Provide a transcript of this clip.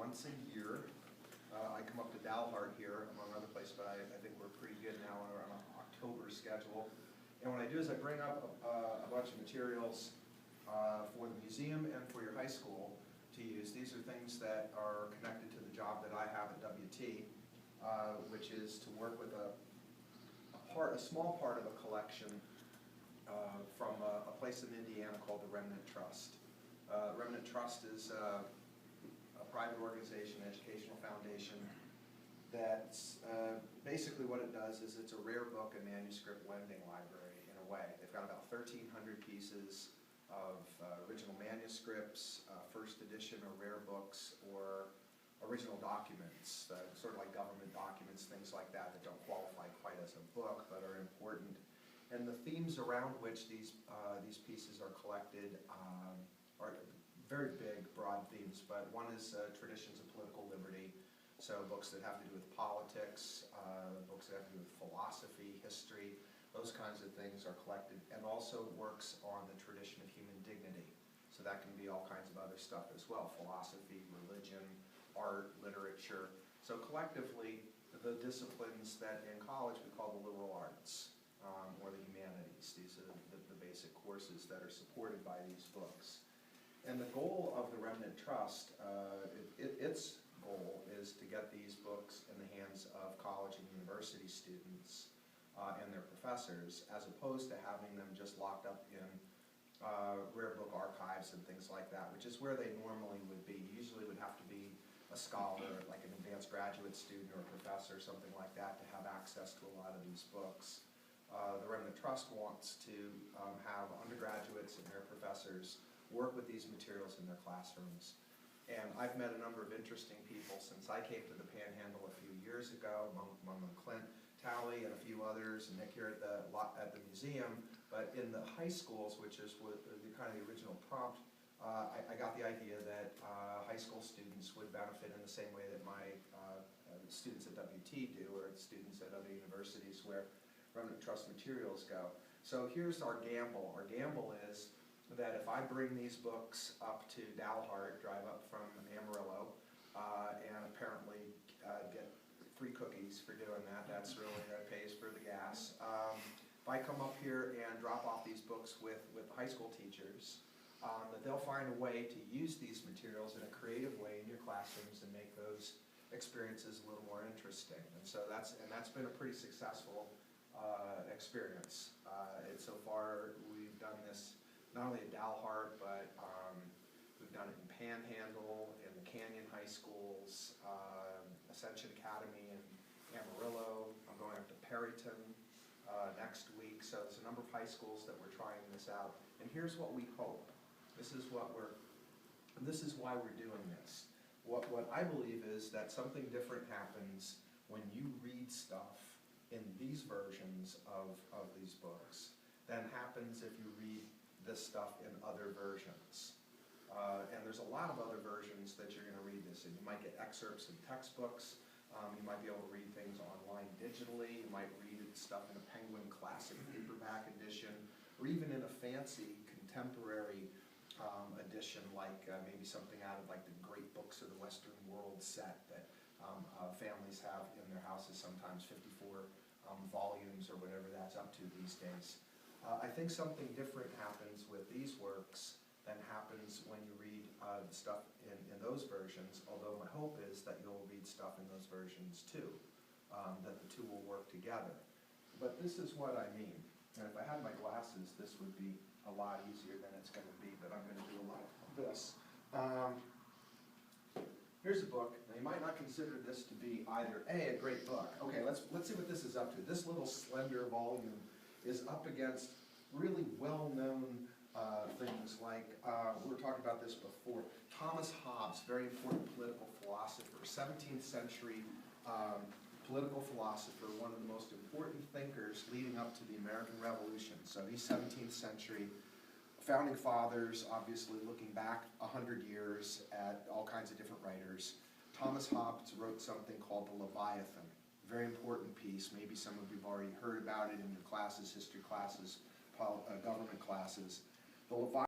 once a year. I come up to Dalhart here, among other places, but I think we're pretty good now on an October schedule. And what I do is I bring up a bunch of materials for the museum and for your high school to use. These are things that are connected to the job that I have at WT, which is to work with a small part of a collection from a place in Indiana called the Remnant Trust. Remnant Trust is a private organization, educational foundation, that's basically what it does is it's a rare book and manuscript lending library in a way. They've got about 1,300 pieces of original manuscripts, first edition or rare books, or original documents, sort of like government documents, things like that that don't qualify quite as a book but are important. And the themes around which these pieces are collected are very big, broad themes, but one is traditions of political liberty, so books that have to do with politics, books that have to do with philosophy, history, those kinds of things are collected, and also works on the tradition of human dignity. So that can be all kinds of other stuff as well, philosophy, religion, art, literature. So collectively, the disciplines that in college we call the liberal arts, or the humanities. These are the basic courses that are supported by these books. And the goal of the Remnant Trust, its goal is to get these books in the hands of college and university students and their professors, as opposed to having them just locked up in rare book archives and things like that, which is where they normally would be. Usually would have to be a scholar, like an advanced graduate student or a professor, something like that, to have access to a lot of these books. The Remnant Trust wants to have undergraduates and their professors work with these materials in their classrooms. And I've met a number of interesting people since I came to the Panhandle a few years ago, among them Clint Talley and a few others, and Nick here at the museum. But in the high schools, which is what the kind of the original prompt, I got the idea that high school students would benefit in the same way that my students at WT do, or students at other universities where Remnant Trust materials go. So here's our gamble. Our gamble is that if I bring these books up to Dalhart, drive up from Amarillo, and apparently get free cookies for doing that, that's really, that pays for the gas. If I come up here and drop off these books with high school teachers, that they'll find a way to use these materials in a creative way in your classrooms and make those experiences a little more interesting. And so that's been a pretty successful experience. So far, we've done this not only at Dalhart, but we've done it in Panhandle, in the Canyon High Schools, Ascension Academy in Amarillo. I'm going up to Perryton next week. So there's a number of high schools that we're trying this out. And here's what we hope. This is why we're doing this. What I believe is that something different happens when you read stuff in these versions of these books than happens if you read this stuff in other versions. And there's a lot of other versions that you're going to read this in. You might get excerpts in textbooks. You might be able to read things online digitally. You might read stuff in a Penguin Classic paperback edition, or even in a fancy contemporary edition, like maybe something out of like the Great Books of the Western World set that families have in their houses, sometimes 54 volumes or whatever that's up to these days. I think something different happens with these works than happens when you read stuff in those versions, although my hope is that you'll read stuff in those versions too, that the two will work together. But this is what I mean. And if I had my glasses, this would be a lot easier than it's going to be, but I'm going to do a lot of this. Here's a book. Now, you might not consider this to be either a great book. Okay, let's see what this is up to. This little slender volume is up against really well-known things like, we were talking about this before, Thomas Hobbes, very important political philosopher, 17th century political philosopher, one of the most important thinkers leading up to the American Revolution. So he's 17th century. Founding fathers, obviously looking back 100 years at all kinds of different writers. Thomas Hobbes wrote something called the Leviathan, very important piece. Maybe some of you have already heard about it in your classes, history classes, government classes. The Leviathan